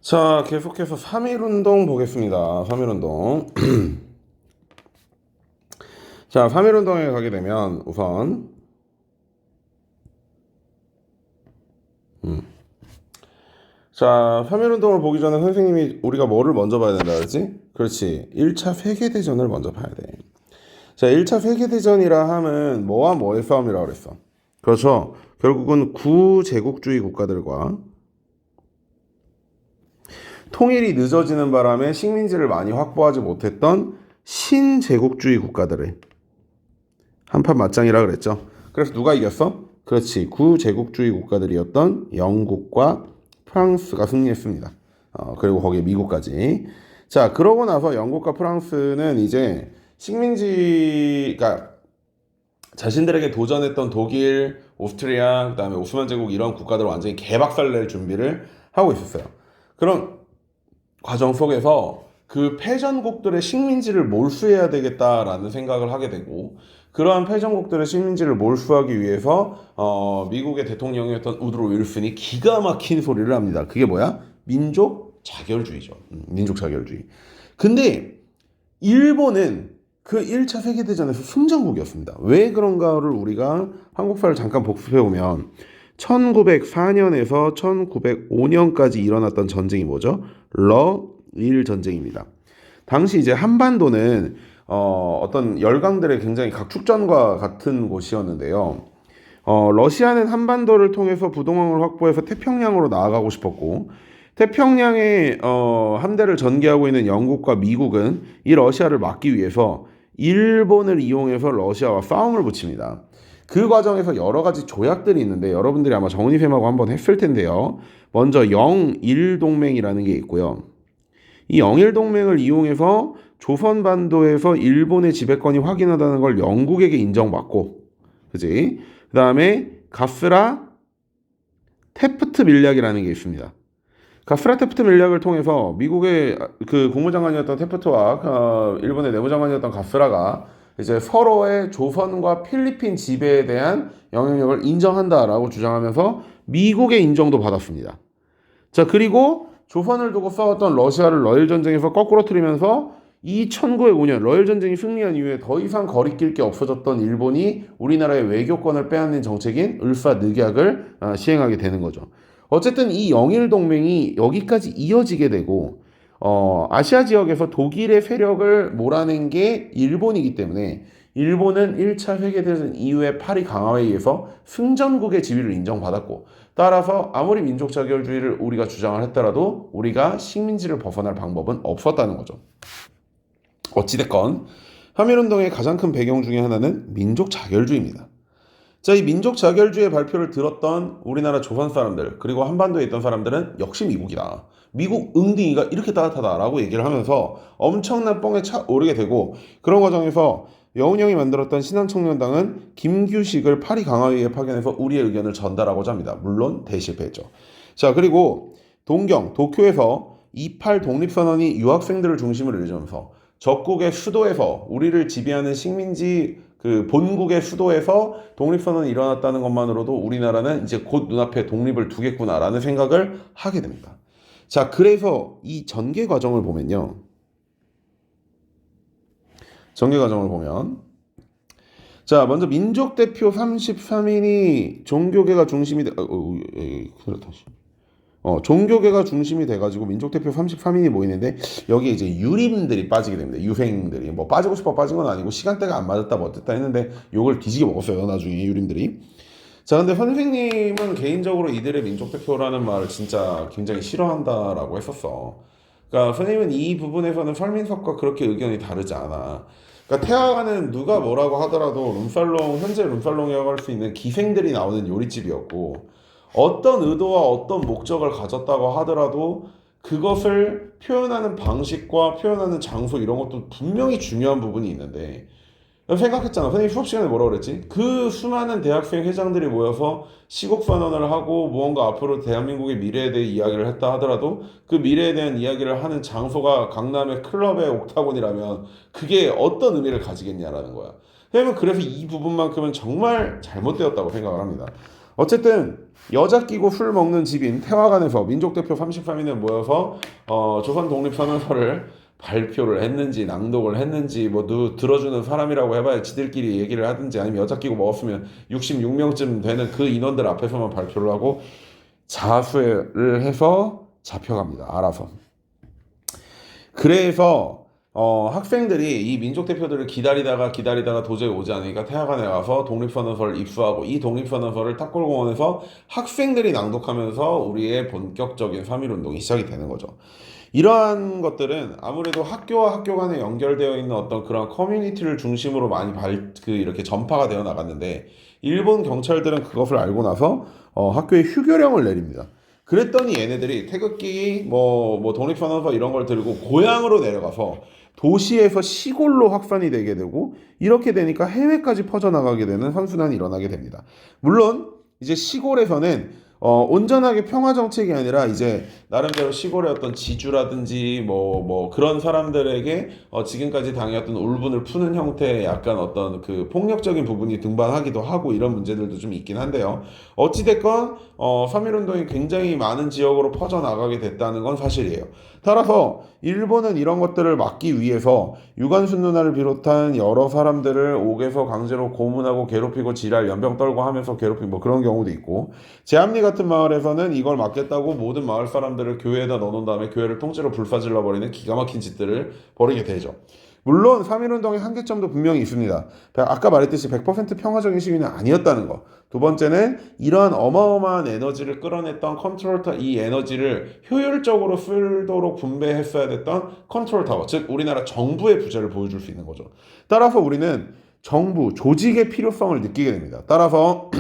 자, 계속해서 3.1운동 보겠습니다. 3.1운동. 자, 3.1운동에 가게 되면 우선 자, 3.1운동을 보기 전에 선생님이 우리가 뭐를 먼저 봐야 된다 그랬지? 그렇지. 1차 세계대전을 먼저 봐야 돼. 자, 1차 세계대전이라 하면 뭐와 뭐의 싸움이라고 그랬어? 그렇죠. 결국은 구제국주의 국가들과 통일이 늦어지는 바람에 식민지를 많이 확보하지 못했던 신제국주의 국가들의 한판 맞짱이라 그랬죠. 그래서 누가 이겼어? 그렇지. 구제국주의 국가들이었던 영국과 프랑스가 승리했습니다. 그리고 거기에 미국까지. 자, 그러고 나서 영국과 프랑스는 이제 식민지가 자신들에게 도전했던 독일, 오스트리아, 그다음에 오스만 제국 이런 국가들을 완전히 개박살낼 준비를 하고 있었어요. 그런 과정 속에서 그 패전국들의 식민지를 몰수해야 되겠다라는 생각을 하게 되고, 그러한 패전국들의 식민지를 몰수하기 위해서 미국의 대통령이었던 우드로 윌슨이 기가 막힌 소리를 합니다. 그게 뭐야? 민족 자결주의죠. 민족 자결주의. 근데 일본은 그 1차 세계대전에서 승전국이었습니다. 왜 그런가를 우리가 한국사를 잠깐 복습해보면 1904년에서 1905년까지 일어났던 전쟁이 뭐죠? 러일 전쟁입니다. 당시 이제 한반도는 어떤 열강들의 굉장히 각축전과 같은 곳이었는데요. 러시아는 한반도를 통해서 부동항을 확보해서 태평양으로 나아가고 싶었고, 태평양에 함대를 전개하고 있는 영국과 미국은 이 러시아를 막기 위해서 일본을 이용해서 러시아와 싸움을 붙입니다. 그 과정에서 여러 가지 조약들이 있는데 여러분들이 아마 정은이쌤하고 한번 했을 텐데요. 먼저 영일동맹이라는 게 있고요. 이 영일동맹을 이용해서 조선반도에서 일본의 지배권이 확인하다는 걸 영국에게 인정받고, 그지? 그 다음에 가스라 테프트 밀약이라는 게 있습니다. 가스라 테프트 밀약을 통해서 미국의 그 국무장관이었던 테프트와 일본의 내무장관이었던 가스라가 이제 서로의 조선과 필리핀 지배에 대한 영향력을 인정한다라고 주장하면서 미국의 인정도 받았습니다. 자, 그리고 조선을 두고 싸웠던 러시아를 러일 전쟁에서 거꾸로 틀리면서 이 1905년 러일 전쟁이 승리한 이후에 더 이상 거리낄 게 없어졌던 일본이 우리나라의 외교권을 빼앗는 정책인 을사늑약을 시행하게 되는 거죠. 어쨌든 이 영일 동맹이 여기까지 이어지게 되고 아시아 지역에서 독일의 세력을 몰아낸 게 일본이기 때문에 일본은 1차 세계대전 이후에 파리 강화회의에서 승전국의 지위를 인정받았고, 따라서 아무리 민족 자결주의를 우리가 주장을 했더라도 우리가 식민지를 벗어날 방법은 없었다는 거죠. 어찌됐건 한일운동의 가장 큰 배경 중에 하나는 민족 자결주의입니다. 자, 이 민족 자결주의 발표를 들었던 우리나라 조선 사람들, 그리고 한반도에 있던 사람들은 역시 미국이다. 미국 응딩이가 이렇게 따뜻하다라고 얘기를 하면서 엄청난 뻥에 오르게 되고, 그런 과정에서 여운형이 만들었던 신한청년당은 김규식을 파리 강화회의에 파견해서 우리의 의견을 전달하고자 합니다. 물론 대실패했죠. 자, 그리고 도쿄에서 28 독립선언이 유학생들을 중심으로 이루면서 적국의 수도에서 우리를 지배하는 식민지 그 본국의 수도에서 독립선언이 일어났다는 것만으로도 우리나라는 이제 곧 눈앞에 독립을 두겠구나라는 생각을 하게 됩니다. 자, 그래서 이 전개 과정을 보면요. 자, 먼저 민족 대표 33인이 종교계가 중심이 종교계가 중심이 돼가지고 민족 대표 33인이 모이는데, 여기에 이제 유림들이 빠지게 됩니다. 유생들이 뭐 빠지고 싶어 빠진 건 아니고 시간대가 안 맞았다 뭐 어쨌다 했는데 요걸 뒤지게 먹었어요, 나중에 유림들이. 자, 근데 선생님은 개인적으로 이들의 민족 대표라는 말을 진짜 굉장히 싫어한다라고 했었어. 그러니까 선생님은 이 부분에서는 설민석과 그렇게 의견이 다르지 않아. 그러니까 태화가는 누가 뭐라고 하더라도 현재 룸살롱이라고 할 수 있는 기생들이 나오는 요리집이었고, 어떤 의도와 어떤 목적을 가졌다고 하더라도 그것을 표현하는 방식과 표현하는 장소 이런 것도 분명히 중요한 부분이 있는데, 생각했잖아. 선생님 수업 시간에 뭐라고 그랬지? 그 수많은 대학생 회장들이 모여서 시국선언을 하고 무언가 앞으로 대한민국의 미래에 대해 이야기를 했다 하더라도 그 미래에 대한 이야기를 하는 장소가 강남의 클럽의 옥타곤이라면 그게 어떤 의미를 가지겠냐라는 거야. 왜냐면 그래서 이 부분만큼은 정말 잘못되었다고 생각을 합니다. 어쨌든 여자 끼고 술 먹는 집인 태화관에서 민족대표 33인에 모여서 조선 독립선언서를 발표를 했는지 낭독을 했는지 뭐 들어주는 사람이라고 해봐야 지들끼리 얘기를 하든지 아니면 여자 끼고 먹었으면 66명쯤 되는 그 인원들 앞에서만 발표를 하고 자수를 해서 잡혀갑니다. 알아서. 그래서 학생들이 이 민족 대표들을 기다리다가 도저히 오지 않으니까 태화관에 와서 독립선언서를 입수하고 이 독립선언서를 탑골공원에서 학생들이 낭독하면서 우리의 본격적인 3.1운동이 시작이 되는 거죠. 이러한 것들은 아무래도 학교와 학교 간에 연결되어 있는 어떤 그런 커뮤니티를 중심으로 많이 이렇게 전파가 되어 나갔는데 일본 경찰들은 그것을 알고 나서 학교에 휴교령을 내립니다. 그랬더니 얘네들이 태극기, 뭐 독립선언서 이런 걸 들고 고향으로 내려가서 도시에서 시골로 확산이 되게 되고 이렇게 되니까 해외까지 퍼져나가게 되는 선순환이 일어나게 됩니다. 물론 이제 시골에서는 온전하게 평화 정책이 아니라 이제 나름대로 시골의 어떤 지주라든지 뭐 그런 사람들에게 지금까지 당해왔던 울분을 푸는 형태의 약간 어떤 그 폭력적인 부분이 등반하기도 하고 이런 문제들도 좀 있긴 한데요. 어찌됐건 3.1운동이 굉장히 많은 지역으로 퍼져나가게 됐다는 건 사실이에요. 따라서 일본은 이런 것들을 막기 위해서 유관순 누나를 비롯한 여러 사람들을 옥에서 강제로 고문하고 괴롭히고 지랄 연병 떨고 하면서 괴롭히고 뭐 그런 경우도 있고 제암리 같은 마을에서는 이걸 막겠다고 모든 마을 사람들을 교회에다 넣어놓은 다음에 교회를 통째로 불사질러 버리는 기가 막힌 짓들을 벌이게 되죠. 물론 3.1운동의 한계점도 분명히 있습니다. 아까 말했듯이 100% 평화적인 시위는 아니었다는 거. 두 번째는 이러한 어마어마한 에너지를 끌어냈던 컨트롤 타워, 이 에너지를 효율적으로 쓰도록 분배했어야 됐던 컨트롤 타워, 즉 우리나라 정부의 부재를 보여줄 수 있는 거죠. 따라서 우리는 정부, 조직의 필요성을 느끼게 됩니다. 따라서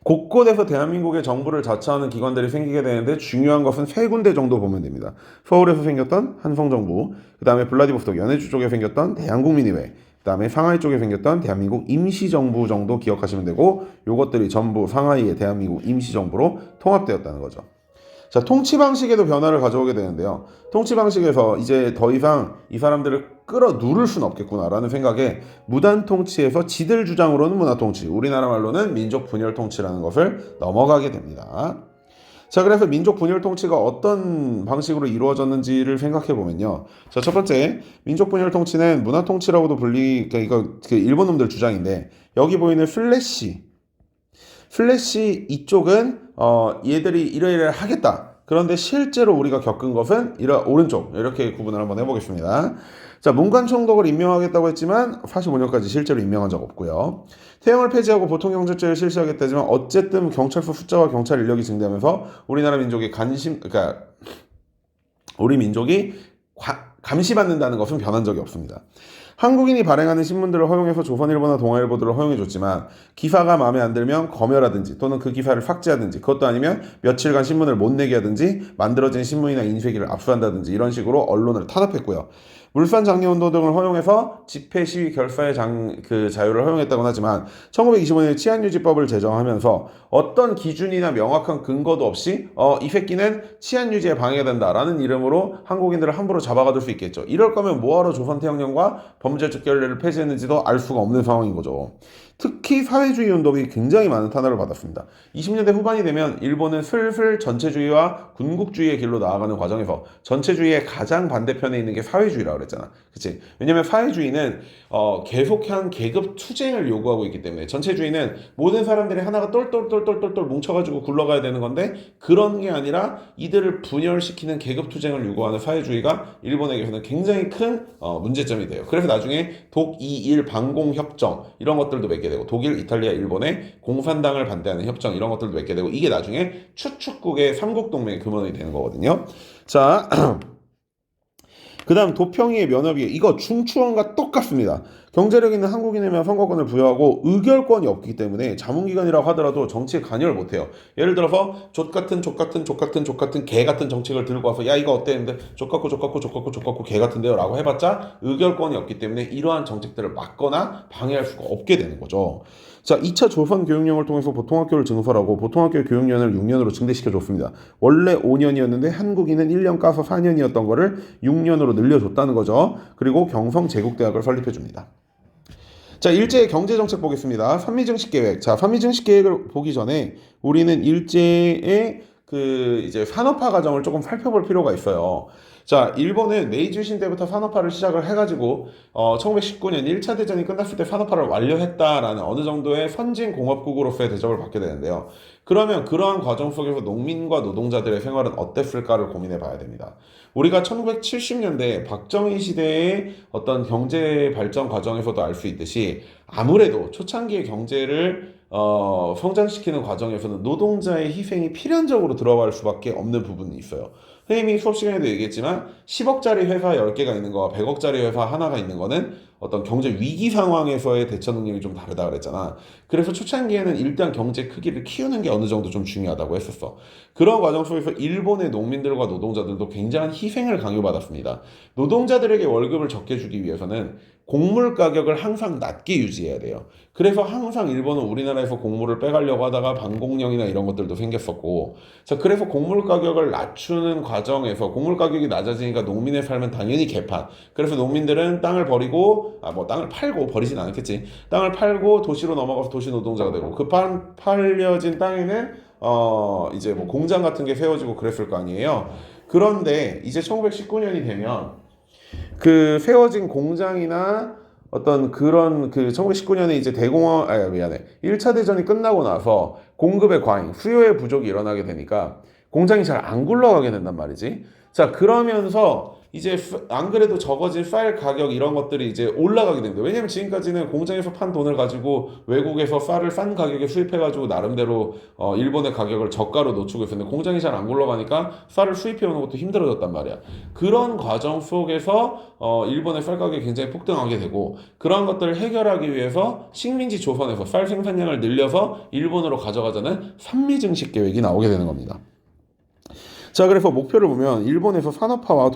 곳곳에서 대한민국의 정부를 자처하는 기관들이 생기게 되는데 중요한 것은 세 군데 정도 보면 됩니다. 서울에서 생겼던 한성정부, 그 다음에 블라디보스토크 연해주 쪽에 생겼던 대한국민의회, 그 다음에 상하이 쪽에 생겼던 대한민국 임시정부 정도 기억하시면 되고 요것들이 전부 상하이의 대한민국 임시정부로 통합되었다는 거죠. 자, 통치 방식에도 변화를 가져오게 되는데요. 통치 방식에서 이제 더 이상 이 사람들을 끌어 누를 수는 없겠구나라는 생각에 무단 통치에서 지들 주장으로는 문화 통치, 우리나라 말로는 민족 분열 통치라는 것을 넘어가게 됩니다. 자, 그래서 민족 분열 통치가 어떤 방식으로 이루어졌는지를 생각해 보면요. 자, 첫 번째, 민족 분열 통치는 문화 통치라고도 그러니까 이거 그 일본 놈들 주장인데 여기 보이는 플래시 이쪽은 얘들이 이러이러 하겠다. 그런데 실제로 우리가 겪은 것은 오른쪽 이렇게 구분을 한번 해보겠습니다. 자, 문관총독을 임명하겠다고 했지만 45년까지 실제로 임명한 적 없고요. 태형을 폐지하고 보통경찰제를 실시하겠다지만 어쨌든 경찰서 숫자와 경찰 인력이 증대하면서 우리나라 민족이 그러니까 우리 민족이 감시받는다는 것은 변한 적이 없습니다. 한국인이 발행하는 신문들을 허용해서 조선일보나 동아일보들을 허용해줬지만 기사가 마음에 안 들면 검열하든지 또는 그 기사를 삭제하든지 그것도 아니면 며칠간 신문을 못 내게 하든지 만들어진 신문이나 인쇄기를 압수한다든지 이런 식으로 언론을 탄압했고요. 물산 장려운동 등을 허용해서 집회, 시위, 결사의 자유를 허용했다고는 하지만 1925년에 치안유지법을 제정하면서 어떤 기준이나 명확한 근거도 없이 이 새끼는 치안유지에 방해가 된다라는 이름으로 한국인들을 함부로 잡아가둘 수 있겠죠. 이럴 거면 뭐하러 조선태형령과 범죄특결례를 폐지했는지도 알 수가 없는 상황인 거죠. 특히 사회주의 운동이 굉장히 많은 탄압을 받았습니다. 20년대 후반이 되면 일본은 슬슬 전체주의와 군국주의의 길로 나아가는 과정에서 전체주의의 가장 반대편에 있는 게 사회주의라고 그랬잖아. 그치? 왜냐면 사회주의는 계속한 계급 투쟁을 요구하고 있기 때문에 전체주의는 모든 사람들이 하나가 똘똘똘똘똘 뭉쳐가지고 굴러가야 되는 건데 그런 게 아니라 이들을 분열시키는 계급 투쟁을 요구하는 사회주의가 일본에게서는 굉장히 큰 문제점이 돼요. 그래서 나중에 독이일 방공협정 이런 것들도 맺게 되고 독일, 이탈리아, 일본의 공산당을 반대하는 협정 이런 것들도 맺게 되고 이게 나중에 추축국의 삼국동맹의 근원이 되는 거거든요. 자, 그 다음 도평이의 면허비에 이거 중추원과 똑같습니다. 경제력 있는 한국인이면 선거권을 부여하고 의결권이 없기 때문에 자문기관이라고 하더라도 정치에 관여를 못해요. 예를 들어서 족같은 개같은 정책을 들고 와서 야 이거 어때 했는데 족같고 개같은데요 라고 해봤자 의결권이 없기 때문에 이러한 정책들을 막거나 방해할 수가 없게 되는 거죠. 자, 2차 조선 교육령을 통해서 보통학교를 증설하고 보통학교의 교육년을 6년으로 증대시켜줬습니다. 원래 5년이었는데 한국인은 1년 까서 4년이었던 거를 6년으로 늘려줬다는 거죠. 그리고 경성제국대학을 설립해줍니다. 자, 일제의 경제정책 보겠습니다. 산미증식 계획. 자, 산미증식 계획을 보기 전에 우리는 일제의 그 이제 산업화 과정을 조금 살펴볼 필요가 있어요. 자, 일본은 메이지 유신 때부터 산업화를 시작을 해가지고 1919년 1차 대전이 끝났을 때 산업화를 완료했다라는 어느 정도의 선진 공업국으로서의 대접을 받게 되는데요. 그러면 그러한 과정 속에서 농민과 노동자들의 생활은 어땠을까를 고민해 봐야 됩니다. 우리가 1970년대 박정희 시대의 어떤 경제 발전 과정에서도 알 수 있듯이 아무래도 초창기의 경제를 성장시키는 과정에서는 노동자의 희생이 필연적으로 들어갈 수밖에 없는 부분이 있어요. 선생님이 수업 시간에도 얘기했지만 10억짜리 회사 10개가 있는 거와 100억짜리 회사 하나가 있는 거는 어떤 경제 위기 상황에서의 대처 능력이 좀 다르다 그랬잖아. 그래서 초창기에는 일단 경제 크기를 키우는 게 어느 정도 좀 중요하다고 했었어. 그런 과정 속에서 일본의 농민들과 노동자들도 굉장한 희생을 강요받았습니다. 노동자들에게 월급을 적게 주기 위해서는 곡물 가격을 항상 낮게 유지해야 돼요. 그래서 항상 일본은 우리나라에서 곡물을 빼가려고 하다가 반공령이나 이런 것들도 생겼었고, 자, 그래서 곡물 가격을 낮추는 과정에서 곡물 가격이 낮아지니까 농민의 삶은 당연히 개판. 그래서 농민들은 땅을 버리고, 땅을 팔고 버리진 않았겠지. 땅을 팔고 도시로 넘어가서 도시 노동자가 되고, 그 팔려진 땅에는 이제 뭐 공장 같은 게 세워지고 그랬을 거 아니에요. 그런데 이제 1919년이 되면 그 세워진 공장이나 어떤 그런 그 1919년에 이제 대공황, 1차 대전이 끝나고 나서 공급의 과잉, 수요의 부족이 일어나게 되니까 공장이 잘 안 굴러가게 된단 말이지. 자, 그러면서 이제 안 그래도 적어진 쌀 가격 이런 것들이 이제 올라가게 됩니다. 왜냐면 지금까지는 공장에서 판 돈을 가지고 외국에서 쌀을 싼 가격에 수입해가지고 나름대로 일본의 가격을 저가로 노출고 있었는데 공장이 잘 안 굴러가니까 쌀을 수입해오는 것도 힘들어졌단 말이야. 그런 과정 속에서 일본의 쌀 가격이 굉장히 폭등하게 되고 그런 것들을 해결하기 위해서 식민지 조선에서 쌀 생산량을 늘려서 일본으로 가져가자는 산미증식 계획이 나오게 되는 겁니다. 자, 그래서 목표를 보면 일본의 산업화와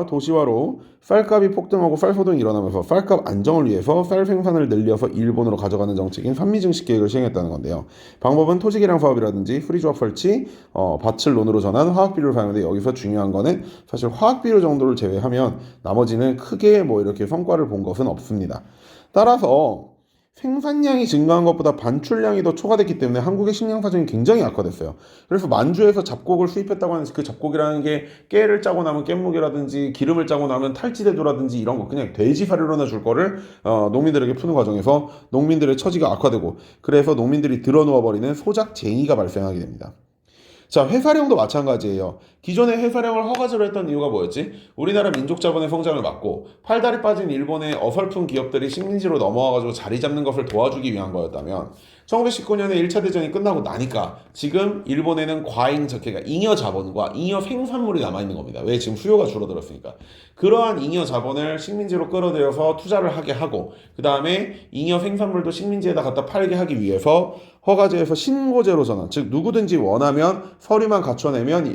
도시화로 쌀값이 폭등하고 쌀 소득이 일어나면서 쌀값 안정을 위해서 쌀 생산을 늘려서 일본으로 가져가는 정책인 산미증식 계획을 시행했다는 건데요. 방법은 토지개량 사업이라든지 수리조합 설치, 밭을 논으로 전환, 화학비료를 사용하는데 여기서 중요한 거는 사실 화학비료 정도를 제외하면 나머지는 크게 뭐 이렇게 성과를 본 것은 없습니다. 따라서 생산량이 증가한 것보다 반출량이 더 초과됐기 때문에 한국의 식량 사정이 굉장히 악화됐어요. 그래서 만주에서 잡곡을 수입했다고 하는 그 잡곡이라는 게 깨를 짜고 나면 깻묵이라든지 기름을 짜고 나면 탈지대도라든지 이런 거 그냥 돼지 사료로나 줄 거를 농민들에게 푸는 과정에서 농민들의 처지가 악화되고 그래서 농민들이 드러누워버리는 소작쟁이가 발생하게 됩니다. 자, 회사령도 마찬가지예요. 기존에 회사령을 허가제로 했던 이유가 뭐였지? 우리나라 민족 자본의 성장을 막고 팔다리 빠진 일본의 어설픈 기업들이 식민지로 넘어와가지고 자리 잡는 것을 도와주기 위한 거였다면 1919년에 1차 대전이 끝나고 나니까 지금 일본에는 그러니까 잉여 자본과 잉여 생산물이 남아있는 겁니다. 왜? 지금 수요가 줄어들었으니까. 그러한 잉여 자본을 식민지로 끌어들여서 투자를 하게 하고 그 다음에 잉여 생산물도 식민지에다 갖다 팔게 하기 위해서 허가제에서 신고제로 전환, 즉 누구든지 원하면 서류만 갖춰내면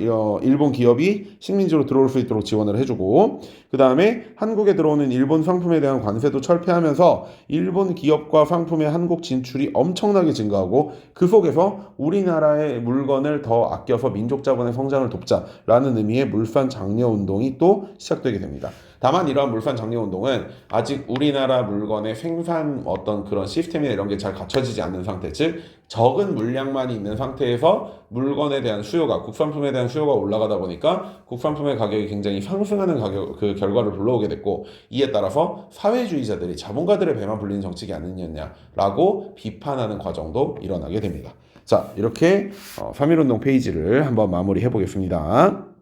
일본 기업이 식민지로 들어올 수 있도록 지원을 해주고 그 다음에 한국에 들어오는 일본 상품에 대한 관세도 철폐하면서 일본 기업과 상품의 한국 진출이 엄청나게 증가하고 그 속에서 우리나라의 물건을 더 아껴서 민족 자본의 성장을 돕자라는 의미의 물산 장려 운동이 또 시작되게 됩니다. 다만 이러한 물산 장려 운동은 아직 우리나라 물건의 생산 어떤 그런 시스템이나 이런 게 잘 갖춰지지 않는 상태, 즉 적은 물량만 있는 상태에서 물건에 대한 수요가 국산품에 대한 수요가 올라가다 보니까 국산품의 가격이 굉장히 상승하는 그 결과를 불러오게 됐고 이에 따라서 사회주의자들이 자본가들의 배만 불리는 정책이 아니었냐라고 비판하는 과정도 일어나게 됩니다. 자, 이렇게 3.1운동 페이지를 한번 마무리해 보겠습니다.